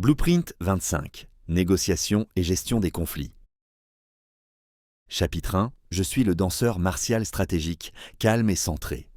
Blueprint 25. Négociation et gestion des conflits. Chapitre 1. Je suis le danseur martial stratégique, calme et centré.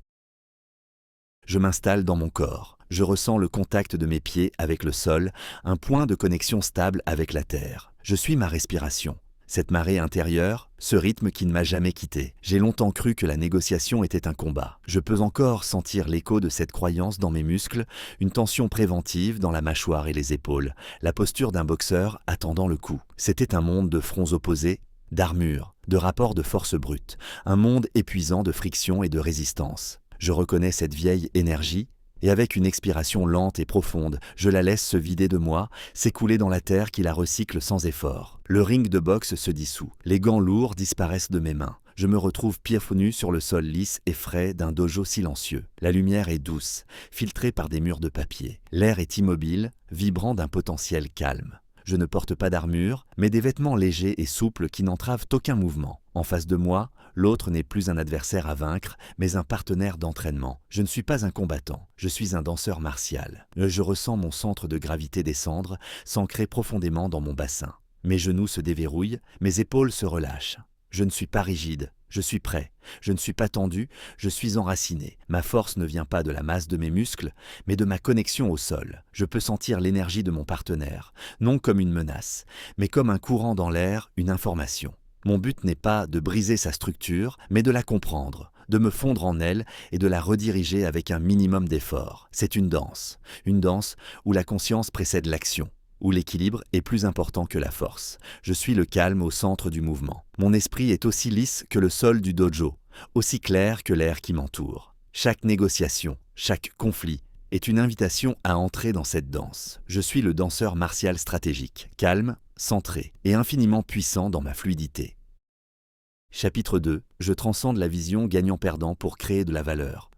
Je m'installe dans mon corps. Je ressens le contact de mes pieds avec le sol, un point de connexion stable avec la terre. Je suis ma respiration. Cette marée intérieure, ce rythme qui ne m'a jamais quitté. J'ai longtemps cru que la négociation était un combat. Je peux encore sentir l'écho de cette croyance dans mes muscles, une tension préventive dans la mâchoire et les épaules, la posture d'un boxeur attendant le coup. C'était un monde de fronts opposés, d'armure, de rapports de force brute, un monde épuisant de friction et de résistance. Je reconnais cette vieille énergie, et avec une expiration lente et profonde, je la laisse se vider de moi, s'écouler dans la terre qui la recycle sans effort. Le ring de boxe se dissout, les gants lourds disparaissent de mes mains. Je me retrouve pieds nus sur le sol lisse et frais d'un dojo silencieux. La lumière est douce, filtrée par des murs de papier. L'air est immobile, vibrant d'un potentiel calme. Je ne porte pas d'armure, mais des vêtements légers et souples qui n'entravent aucun mouvement. En face de moi, l'autre n'est plus un adversaire à vaincre, mais un partenaire d'entraînement. Je ne suis pas un combattant, je suis un danseur martial. Je ressens mon centre de gravité descendre, s'ancrer profondément dans mon bassin. Mes genoux se déverrouillent, mes épaules se relâchent. Je ne suis pas rigide, je suis prêt. Je ne suis pas tendu, je suis enraciné. Ma force ne vient pas de la masse de mes muscles, mais de ma connexion au sol. Je peux sentir l'énergie de mon partenaire, non comme une menace, mais comme un courant dans l'air, une information. Mon but n'est pas de briser sa structure, mais de la comprendre, de me fondre en elle et de la rediriger avec un minimum d'effort. C'est une danse où la conscience précède l'action, où l'équilibre est plus important que la force. Je suis le calme au centre du mouvement. Mon esprit est aussi lisse que le sol du dojo, aussi clair que l'air qui m'entoure. Chaque négociation, chaque conflit est une invitation à entrer dans cette danse. Je suis le danseur martial stratégique, calme, centré et infiniment puissant dans ma fluidité. Chapitre 2. Je transcende la vision gagnant-perdant pour créer de la valeur.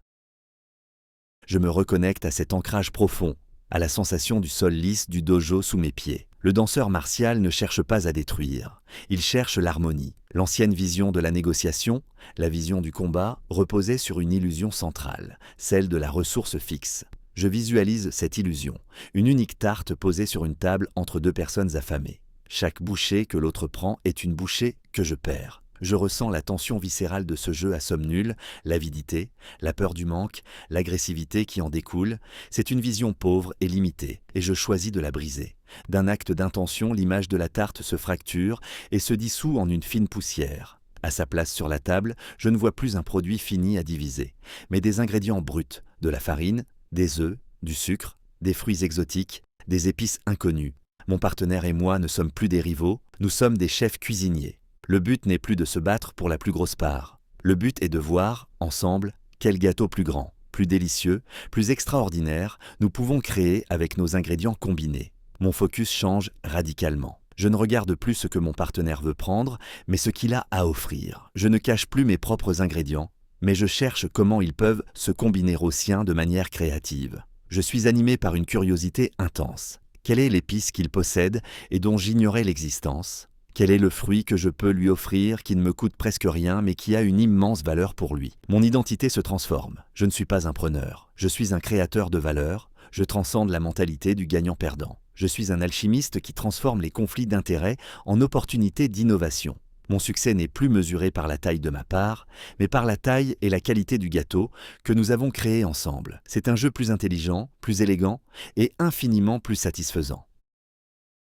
Je me reconnecte à cet ancrage profond, à la sensation du sol lisse du dojo sous mes pieds. Le danseur martial ne cherche pas à détruire, il cherche l'harmonie. L'ancienne vision de la négociation, la vision du combat, reposait sur une illusion centrale, celle de la ressource fixe. Je visualise cette illusion, une unique tarte posée sur une table entre deux personnes affamées. Chaque bouchée que l'autre prend est une bouchée que je perds. Je ressens la tension viscérale de ce jeu à somme nulle, l'avidité, la peur du manque, l'agressivité qui en découle. C'est une vision pauvre et limitée, et je choisis de la briser. D'un acte d'intention, l'image de la tarte se fracture et se dissout en une fine poussière. À sa place sur la table, je ne vois plus un produit fini à diviser, mais des ingrédients bruts, de la farine, des œufs, du sucre, des fruits exotiques, des épices inconnues. Mon partenaire et moi ne sommes plus des rivaux, nous sommes des chefs cuisiniers. Le but n'est plus de se battre pour la plus grosse part. Le but est de voir, ensemble, quel gâteau plus grand, plus délicieux, plus extraordinaire nous pouvons créer avec nos ingrédients combinés. Mon focus change radicalement. Je ne regarde plus ce que mon partenaire veut prendre, mais ce qu'il a à offrir. Je ne cache plus mes propres ingrédients, mais je cherche comment ils peuvent se combiner aux siens de manière créative. Je suis animé par une curiosité intense. Quelle est l'épice qu'il possède et dont j'ignorais l'existence ? Quel est le fruit que je peux lui offrir qui ne me coûte presque rien mais qui a une immense valeur pour lui ? Mon identité se transforme. Je ne suis pas un preneur. Je suis un créateur de valeur. Je transcende la mentalité du gagnant-perdant. Je suis un alchimiste qui transforme les conflits d'intérêts en opportunités d'innovation. Mon succès n'est plus mesuré par la taille de ma part, mais par la taille et la qualité du gâteau que nous avons créé ensemble. C'est un jeu plus intelligent, plus élégant et infiniment plus satisfaisant.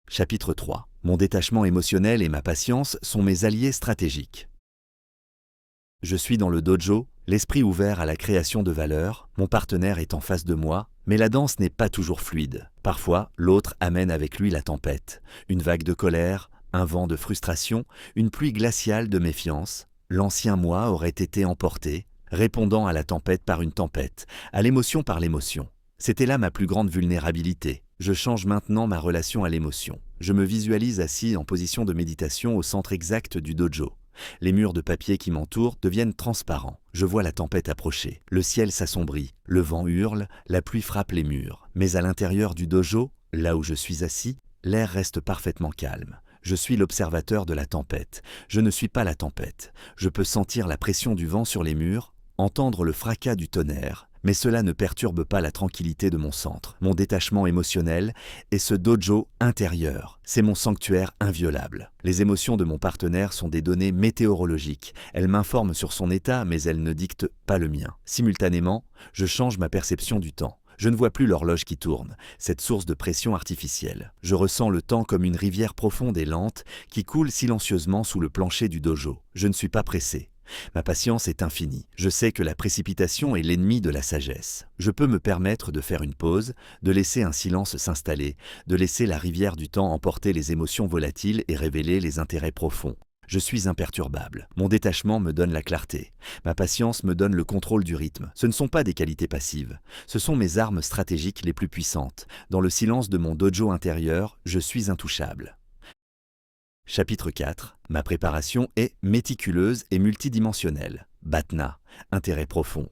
Chapitre 3. Mon détachement émotionnel et ma patience sont mes alliés stratégiques. Je suis dans le dojo, l'esprit ouvert à la création de valeur, mon partenaire est en face de moi, mais la danse n'est pas toujours fluide. Parfois, l'autre amène avec lui la tempête, une vague de colère, un vent de frustration, une pluie glaciale de méfiance. L'ancien moi aurait été emporté, répondant à la tempête par une tempête, à l'émotion par l'émotion. C'était là ma plus grande vulnérabilité. Je change maintenant ma relation à l'émotion. Je me visualise assis en position de méditation au centre exact du dojo. Les murs de papier qui m'entourent deviennent transparents. Je vois la tempête approcher. Le ciel s'assombrit, le vent hurle, la pluie frappe les murs. Mais à l'intérieur du dojo, là où je suis assis, l'air reste parfaitement calme. Je suis l'observateur de la tempête. Je ne suis pas la tempête. Je peux sentir la pression du vent sur les murs, entendre le fracas du tonnerre, Mais cela ne perturbe pas la tranquillité de mon centre, mon détachement émotionnel et ce dojo intérieur. C'est mon sanctuaire inviolable. Les émotions de mon partenaire sont des données météorologiques. Elles m'informent sur son état, mais elles ne dictent pas le mien. Simultanément, je change ma perception du temps. Je ne vois plus l'horloge qui tourne, cette source de pression artificielle. Je ressens le temps comme une rivière profonde et lente qui coule silencieusement sous le plancher du dojo. Je ne suis pas pressé. Ma patience est infinie. Je sais que la précipitation est l'ennemi de la sagesse. Je peux me permettre de faire une pause, de laisser un silence s'installer, de laisser la rivière du temps emporter les émotions volatiles et révéler les intérêts profonds. Je suis imperturbable. Mon détachement me donne la clarté. Ma patience me donne le contrôle du rythme. Ce ne sont pas des qualités passives. Ce sont mes armes stratégiques les plus puissantes. Dans le silence de mon dojo intérieur, je suis intouchable. Chapitre 4. Ma préparation est méticuleuse et multidimensionnelle. Bhatna, intérêt profond.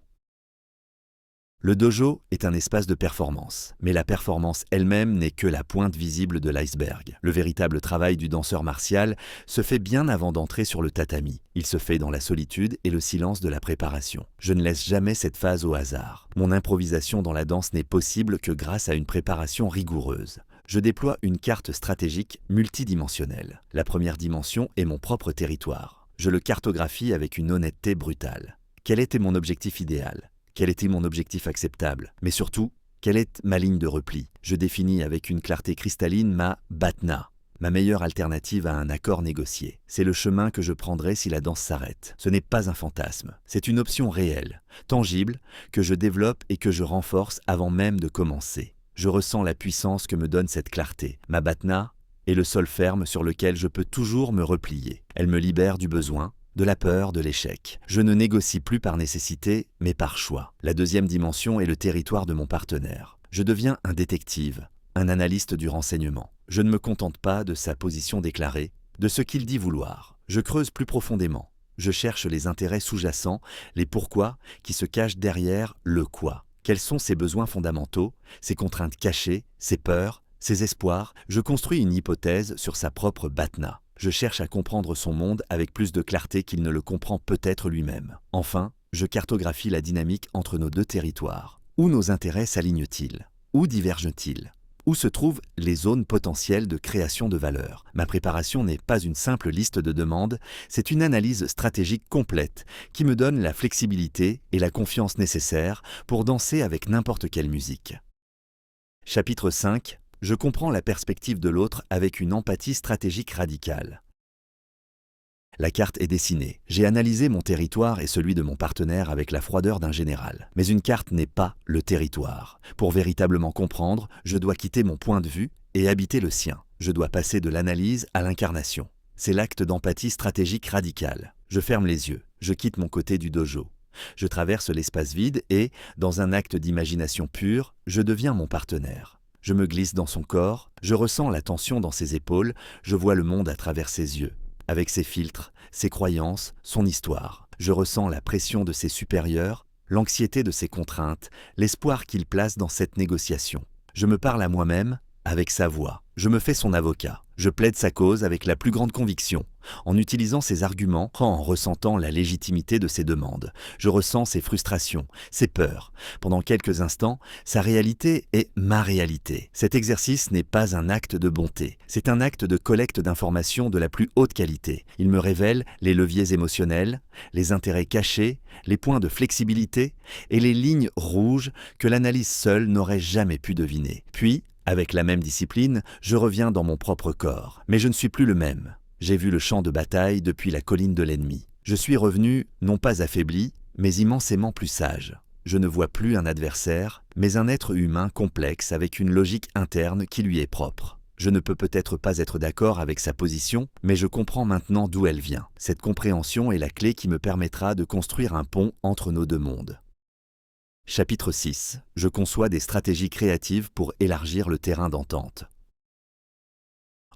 Le dojo est un espace de performance, mais la performance elle-même n'est que la pointe visible de l'iceberg. Le véritable travail du danseur martial se fait bien avant d'entrer sur le tatami. Il se fait dans la solitude et le silence de la préparation. Je ne laisse jamais cette phase au hasard. Mon improvisation dans la danse n'est possible que grâce à une préparation rigoureuse. Je déploie une carte stratégique multidimensionnelle. La première dimension est mon propre territoire. Je le cartographie avec une honnêteté brutale. Quel était mon objectif idéal ? Quel était mon objectif acceptable? Mais surtout, quelle est ma ligne de repli? Je définis avec une clarté cristalline ma Bhatna, ma meilleure alternative à un accord négocié. C'est le chemin que je prendrai si la danse s'arrête. Ce n'est pas un fantasme, c'est une option réelle, tangible, que je développe et que je renforce avant même de commencer. Je ressens la puissance que me donne cette clarté. Ma Bhatna est le sol ferme sur lequel je peux toujours me replier. Elle me libère du besoin, de la peur, de l'échec. Je ne négocie plus par nécessité, mais par choix. La deuxième dimension est le territoire de mon partenaire. Je deviens un détective, un analyste du renseignement. Je ne me contente pas de sa position déclarée, de ce qu'il dit vouloir. Je creuse plus profondément. Je cherche les intérêts sous-jacents, les pourquoi qui se cachent derrière le quoi. Quels sont ses besoins fondamentaux, ses contraintes cachées, ses peurs, ses espoirs? Je construis une hypothèse sur sa propre Bhatna. Je cherche à comprendre son monde avec plus de clarté qu'il ne le comprend peut-être lui-même. Enfin, je cartographie la dynamique entre nos deux territoires. Où nos intérêts s'alignent-ils? Où divergent-ils? Où se trouvent les zones potentielles de création de valeur? Ma préparation n'est pas une simple liste de demandes, c'est une analyse stratégique complète qui me donne la flexibilité et la confiance nécessaires pour danser avec n'importe quelle musique. Chapitre 5. Je comprends la perspective de l'autre avec une empathie stratégique radicale. La carte est dessinée. J'ai analysé mon territoire et celui de mon partenaire avec la froideur d'un général. Mais une carte n'est pas le territoire. Pour véritablement comprendre, je dois quitter mon point de vue et habiter le sien. Je dois passer de l'analyse à l'incarnation. C'est l'acte d'empathie stratégique radicale. Je ferme les yeux. Je quitte mon côté du dojo. Je traverse l'espace vide et, dans un acte d'imagination pure, je deviens mon partenaire. Je me glisse dans son corps, je ressens la tension dans ses épaules, je vois le monde à travers ses yeux, avec ses filtres, ses croyances, son histoire. Je ressens la pression de ses supérieurs, l'anxiété de ses contraintes, l'espoir qu'il place dans cette négociation. Je me parle à moi-même avec sa voix. Je me fais son avocat. Je plaide sa cause avec la plus grande conviction, en utilisant ses arguments, en ressentant la légitimité de ses demandes. Je ressens ses frustrations, ses peurs. Pendant quelques instants, sa réalité est ma réalité. Cet exercice n'est pas un acte de bonté, c'est un acte de collecte d'informations de la plus haute qualité. Il me révèle les leviers émotionnels, les intérêts cachés, les points de flexibilité et les lignes rouges que l'analyse seule n'aurait jamais pu deviner. Puis, avec la même discipline, je reviens dans mon propre corps. Mais je ne suis plus le même. J'ai vu le champ de bataille depuis la colline de l'ennemi. Je suis revenu, non pas affaibli, mais immensément plus sage. Je ne vois plus un adversaire, mais un être humain complexe avec une logique interne qui lui est propre. Je ne peux peut-être pas être d'accord avec sa position, mais je comprends maintenant d'où elle vient. Cette compréhension est la clé qui me permettra de construire un pont entre nos deux mondes. Chapitre 6. Je conçois des stratégies créatives pour élargir le terrain d'entente.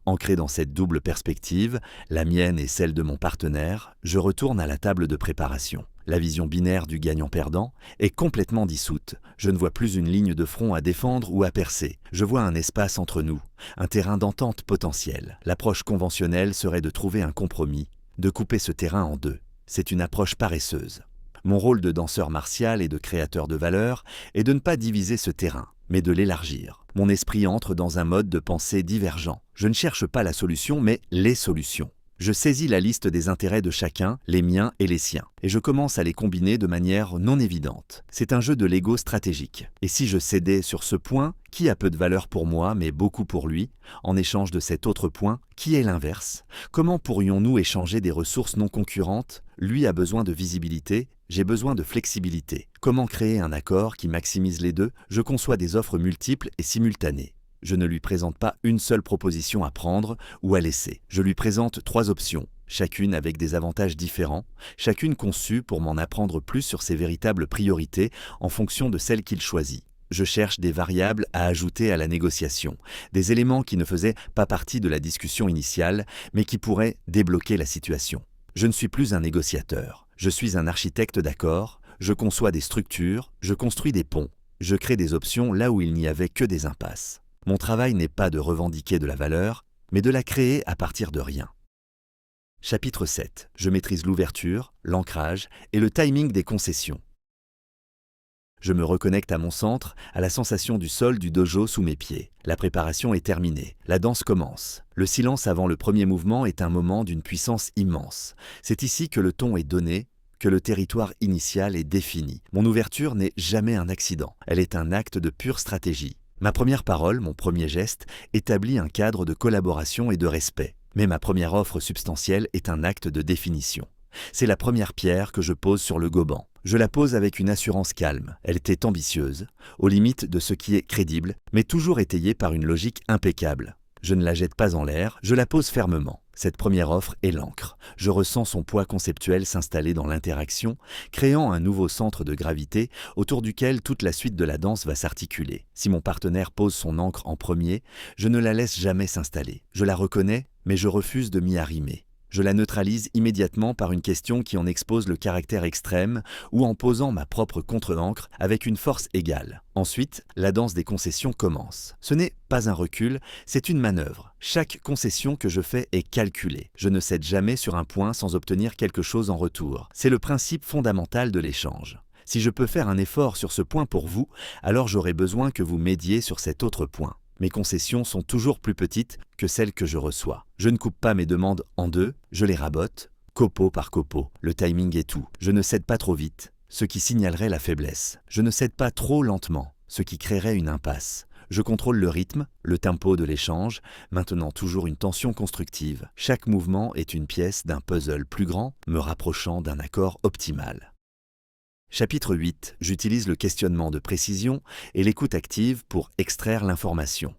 Ancré dans cette double perspective, la mienne et celle de mon partenaire, je retourne à la table de préparation. La vision binaire du gagnant-perdant est complètement dissoute. Je ne vois plus une ligne de front à défendre ou à percer. Je vois un espace entre nous, un terrain d'entente potentiel. L'approche conventionnelle serait de trouver un compromis, de couper ce terrain en deux. C'est une approche paresseuse. Mon rôle de danseur martial et de créateur de valeur est de ne pas diviser ce terrain, mais de l'élargir. Mon esprit entre dans un mode de pensée divergent. Je ne cherche pas la solution, mais les solutions. Je saisis la liste des intérêts de chacun, les miens et les siens, et je commence à les combiner de manière non évidente. C'est un jeu de Lego stratégique. Et si je cédais sur ce point, qui a peu de valeur pour moi, mais beaucoup pour lui, en échange de cet autre point, qui est l'inverse? Comment pourrions-nous échanger des ressources non concurrentes? Lui a besoin de visibilité, j'ai besoin de flexibilité. Comment créer un accord qui maximise les deux? Je conçois des offres multiples et simultanées. Je ne lui présente pas une seule proposition à prendre ou à laisser. Je lui présente 3 options, chacune avec des avantages différents, chacune conçue pour m'en apprendre plus sur ses véritables priorités en fonction de celles qu'il choisit. Je cherche des variables à ajouter à la négociation, des éléments qui ne faisaient pas partie de la discussion initiale, mais qui pourraient débloquer la situation. Je ne suis plus un négociateur, je suis un architecte d'accord, je conçois des structures, je construis des ponts, je crée des options là où il n'y avait que des impasses. Mon travail n'est pas de revendiquer de la valeur, mais de la créer à partir de rien. Chapitre 7. Je maîtrise l'ouverture, l'ancrage et le timing des concessions. Je me reconnecte à mon centre, à la sensation du sol du dojo sous mes pieds. La préparation est terminée. La danse commence. Le silence avant le premier mouvement est un moment d'une puissance immense. C'est ici que le ton est donné, que le territoire initial est défini. Mon ouverture n'est jamais un accident. Elle est un acte de pure stratégie. Ma première parole, mon premier geste, établit un cadre de collaboration et de respect. Mais ma première offre substantielle est un acte de définition. C'est la première pierre que je pose sur le goban. Je la pose avec une assurance calme. Elle était ambitieuse, aux limites de ce qui est crédible, mais toujours étayée par une logique impeccable. Je ne la jette pas en l'air, je la pose fermement. Cette première offre est l'encre. Je ressens son poids conceptuel s'installer dans l'interaction, créant un nouveau centre de gravité autour duquel toute la suite de la danse va s'articuler. Si mon partenaire pose son encre en premier, je ne la laisse jamais s'installer. Je la reconnais, mais je refuse de m'y arrimer. Je la neutralise immédiatement par une question qui en expose le caractère extrême ou en posant ma propre contre-encre avec une force égale. Ensuite, la danse des concessions commence. Ce n'est pas un recul, c'est une manœuvre. Chaque concession que je fais est calculée. Je ne cède jamais sur un point sans obtenir quelque chose en retour. C'est le principe fondamental de l'échange. Si je peux faire un effort sur ce point pour vous, alors j'aurai besoin que vous m'aidiez sur cet autre point. Mes concessions sont toujours plus petites que celles que je reçois. Je ne coupe pas mes demandes en deux, je les rabote, copeau par copeau. Le timing est tout. Je ne cède pas trop vite, ce qui signalerait la faiblesse. Je ne cède pas trop lentement, ce qui créerait une impasse. Je contrôle le rythme, le tempo de l'échange, maintenant toujours une tension constructive. Chaque mouvement est une pièce d'un puzzle plus grand, me rapprochant d'un accord optimal. Chapitre 8. J'utilise le questionnement de précision et l'écoute active pour extraire l'information.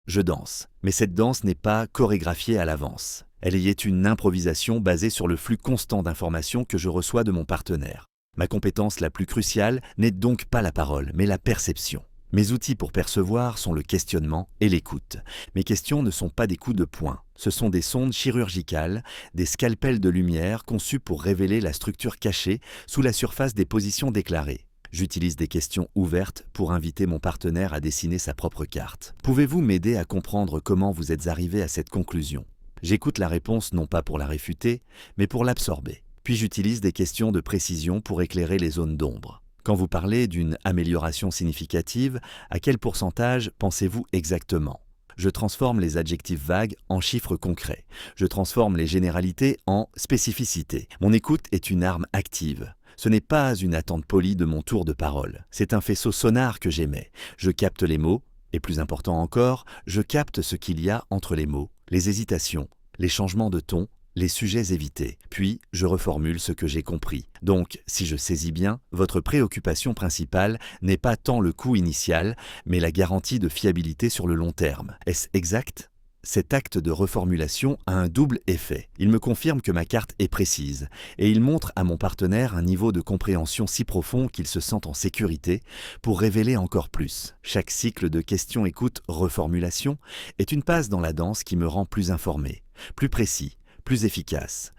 Je danse, mais cette danse n'est pas chorégraphiée à l'avance. Elle y est une improvisation basée sur le flux constant d'informations que je reçois de mon partenaire. Ma compétence la plus cruciale n'est donc pas la parole, mais la perception. Mes outils pour percevoir sont le questionnement et l'écoute. Mes questions ne sont pas des coups de poing. Ce sont des sondes chirurgicales, des scalpels de lumière conçus pour révéler la structure cachée sous la surface des positions déclarées. J'utilise des questions ouvertes pour inviter mon partenaire à dessiner sa propre carte. Pouvez-vous m'aider à comprendre comment vous êtes arrivé à cette conclusion? J'écoute la réponse non pas pour la réfuter, mais pour l'absorber. Puis j'utilise des questions de précision pour éclairer les zones d'ombre. Quand vous parlez d'une amélioration significative, à quel pourcentage pensez-vous exactement? Je transforme les adjectifs vagues en chiffres concrets. Je transforme les généralités en spécificités. Mon écoute est une arme active. Ce n'est pas une attente polie de mon tour de parole. C'est un faisceau sonar que j'émets. Je capte les mots, et plus important encore, je capte ce qu'il y a entre les mots, les hésitations, les changements de ton, les sujets évités. Puis, je reformule ce que j'ai compris. Donc, si je saisis bien, votre préoccupation principale n'est pas tant le coût initial, mais la garantie de fiabilité sur le long terme. Est-ce exact? Cet acte de reformulation a un double effet. Il me confirme que ma carte est précise, et il montre à mon partenaire un niveau de compréhension si profond qu'il se sent en sécurité pour révéler encore plus. Chaque cycle de questions-écoute-reformulation est une passe dans la danse qui me rend plus informé, plus précis, plus efficace.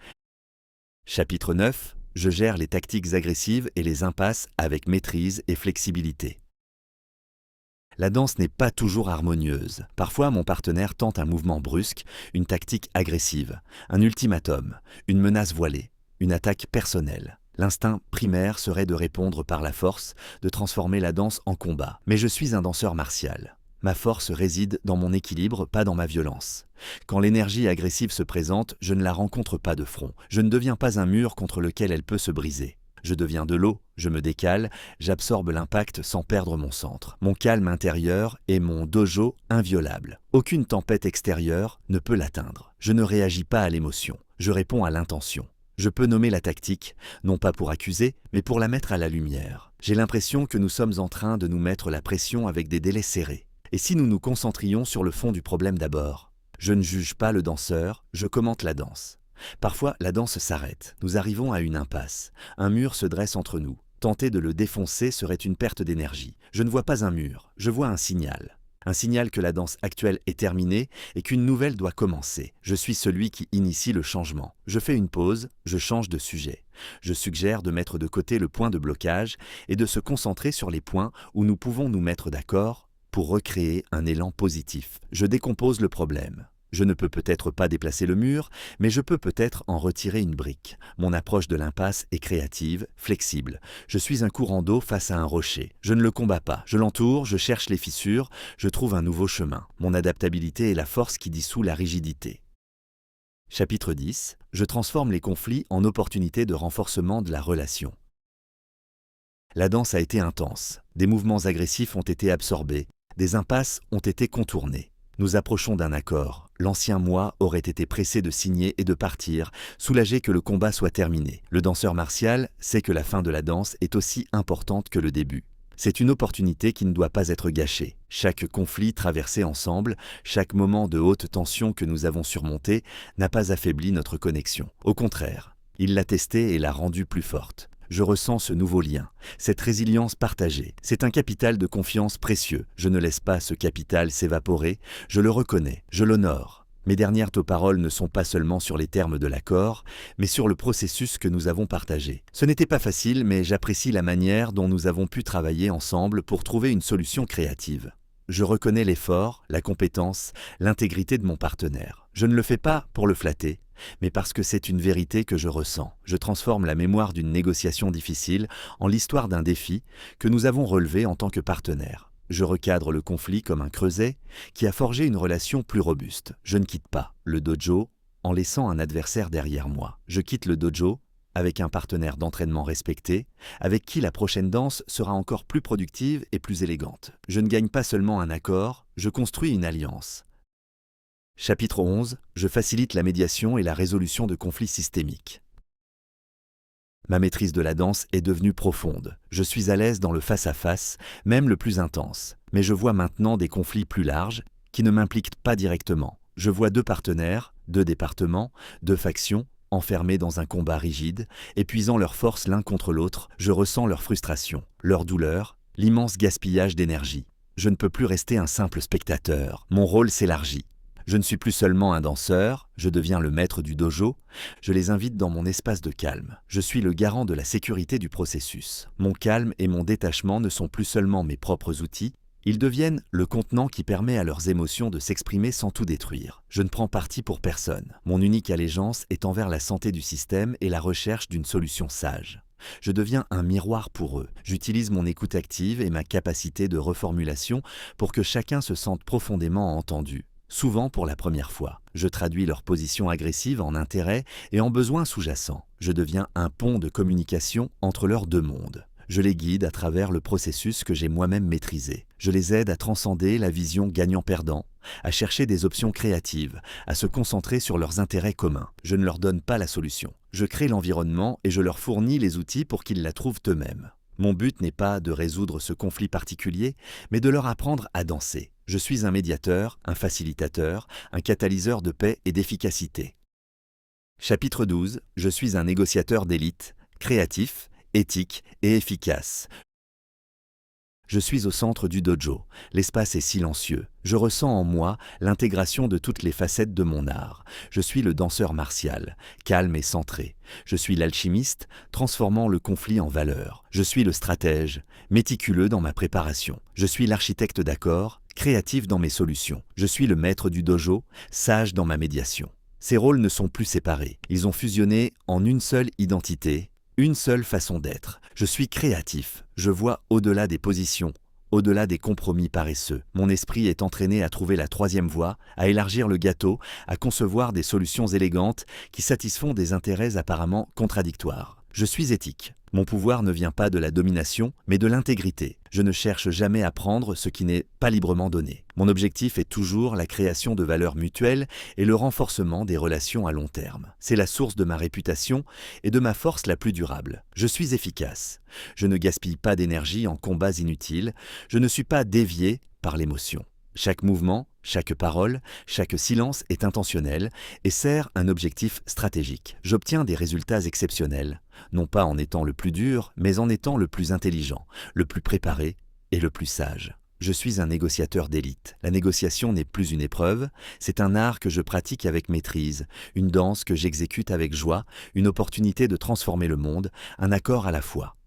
Chapitre 9. Je gère les tactiques agressives et les impasses avec maîtrise et flexibilité. La danse n'est pas toujours harmonieuse. Parfois, mon partenaire tente un mouvement brusque, une tactique agressive, un ultimatum, une menace voilée, une attaque personnelle. L'instinct primaire serait de répondre par la force, de transformer la danse en combat. Mais je suis un danseur martial. Ma force réside dans mon équilibre, pas dans ma violence. Quand l'énergie agressive se présente, je ne la rencontre pas de front. Je ne deviens pas un mur contre lequel elle peut se briser. Je deviens de l'eau, je me décale, j'absorbe l'impact sans perdre mon centre. Mon calme intérieur est mon dojo inviolable. Aucune tempête extérieure ne peut l'atteindre. Je ne réagis pas à l'émotion, je réponds à l'intention. Je peux nommer la tactique, non pas pour accuser, mais pour la mettre à la lumière. J'ai l'impression que nous sommes en train de nous mettre la pression avec des délais serrés. Et si nous nous concentrions sur le fond du problème d'abord? Je ne juge pas le danseur, je commente la danse. Parfois, la danse s'arrête. Nous arrivons à une impasse. Un mur se dresse entre nous. Tenter de le défoncer serait une perte d'énergie. Je ne vois pas un mur, je vois un signal. Un signal que la danse actuelle est terminée et qu'une nouvelle doit commencer. Je suis celui qui initie le changement. Je fais une pause, je change de sujet. Je suggère de mettre de côté le point de blocage et de se concentrer sur les points où nous pouvons nous mettre d'accord pour recréer un élan positif. Je décompose le problème. Je ne peux peut-être pas déplacer le mur, mais je peux peut-être en retirer une brique. Mon approche de l'impasse est créative, flexible. Je suis un courant d'eau face à un rocher. Je ne le combats pas. Je l'entoure, je cherche les fissures, je trouve un nouveau chemin. Mon adaptabilité est la force qui dissout la rigidité. Chapitre 10. Je transforme les conflits en opportunités de renforcement de la relation. La danse a été intense. Des mouvements agressifs ont été absorbés. Des impasses ont été contournées. Nous approchons d'un accord. L'ancien moi aurait été pressé de signer et de partir, soulagé que le combat soit terminé. Le danseur martial sait que la fin de la danse est aussi importante que le début. C'est une opportunité qui ne doit pas être gâchée. Chaque conflit traversé ensemble, chaque moment de haute tension que nous avons surmonté n'a pas affaibli notre connexion. Au contraire, il l'a testée et l'a rendue plus forte. Je ressens ce nouveau lien, cette résilience partagée. C'est un capital de confiance précieux. Je ne laisse pas ce capital s'évaporer, je le reconnais, je l'honore. Mes dernières paroles ne sont pas seulement sur les termes de l'accord, mais sur le processus que nous avons partagé. Ce n'était pas facile, mais j'apprécie la manière dont nous avons pu travailler ensemble pour trouver une solution créative. Je reconnais l'effort, la compétence, l'intégrité de mon partenaire. Je ne le fais pas pour le flatter, mais parce que c'est une vérité que je ressens. Je transforme la mémoire d'une négociation difficile en l'histoire d'un défi que nous avons relevé en tant que partenaires. Je recadre le conflit comme un creuset qui a forgé une relation plus robuste. Je ne quitte pas le dojo en laissant un adversaire derrière moi. Je quitte le dojo avec un partenaire d'entraînement respecté, avec qui la prochaine danse sera encore plus productive et plus élégante. Je ne gagne pas seulement un accord, je construis une alliance. Chapitre 11. Je facilite la médiation et la résolution de conflits systémiques. Ma maîtrise de la danse est devenue profonde. Je suis à l'aise dans le face-à-face, même le plus intense. Mais je vois maintenant des conflits plus larges, qui ne m'impliquent pas directement. Je vois deux partenaires, deux départements, deux factions, enfermés dans un combat rigide, épuisant leurs forces l'un contre l'autre. Je ressens leur frustration, leur douleur, l'immense gaspillage d'énergie. Je ne peux plus rester un simple spectateur. Mon rôle s'élargit. Je ne suis plus seulement un danseur, je deviens le maître du dojo, je les invite dans mon espace de calme. Je suis le garant de la sécurité du processus. Mon calme et mon détachement ne sont plus seulement mes propres outils, ils deviennent le contenant qui permet à leurs émotions de s'exprimer sans tout détruire. Je ne prends parti pour personne. Mon unique allégeance est envers la santé du système et la recherche d'une solution sage. Je deviens un miroir pour eux. J'utilise mon écoute active et ma capacité de reformulation pour que chacun se sente profondément entendu. Souvent pour la première fois. Je traduis leur position agressive en intérêt et en besoin sous-jacent. Je deviens un pont de communication entre leurs deux mondes. Je les guide à travers le processus que j'ai moi-même maîtrisé. Je les aide à transcender la vision gagnant-perdant, à chercher des options créatives, à se concentrer sur leurs intérêts communs. Je ne leur donne pas la solution. Je crée l'environnement et je leur fournis les outils pour qu'ils la trouvent eux-mêmes. Mon but n'est pas de résoudre ce conflit particulier, mais de leur apprendre à danser. Je suis un médiateur, un facilitateur, un catalyseur de paix et d'efficacité. Chapitre 12. Je suis un négociateur d'élite, créatif, éthique et efficace. Je suis au centre du dojo. L'espace est silencieux. Je ressens en moi l'intégration de toutes les facettes de mon art. Je suis le danseur martial, calme et centré. Je suis l'alchimiste, transformant le conflit en valeur. Je suis le stratège, méticuleux dans ma préparation. Je suis l'architecte d'accord, créatif dans mes solutions. Je suis le maître du dojo, sage dans ma médiation. Ces rôles ne sont plus séparés. Ils ont fusionné en une seule identité, Une seule façon d'être. Je suis créatif. Je vois au-delà des positions, au-delà des compromis paresseux. Mon esprit est entraîné à trouver la troisième voie, à élargir le gâteau, à concevoir des solutions élégantes qui satisfont des intérêts apparemment contradictoires. Je suis éthique. Mon pouvoir ne vient pas de la domination, mais de l'intégrité. Je ne cherche jamais à prendre ce qui n'est pas librement donné. Mon objectif est toujours la création de valeurs mutuelles et le renforcement des relations à long terme. C'est la source de ma réputation et de ma force la plus durable. Je suis efficace. Je ne gaspille pas d'énergie en combats inutiles. Je ne suis pas dévié par l'émotion. Chaque mouvement, chaque parole, chaque silence est intentionnel et sert un objectif stratégique. J'obtiens des résultats exceptionnels, non pas en étant le plus dur, mais en étant le plus intelligent, le plus préparé et le plus sage. Je suis un négociateur d'élite. La négociation n'est plus une épreuve, c'est un art que je pratique avec maîtrise, une danse que j'exécute avec joie, une opportunité de transformer le monde, un accord à la fois.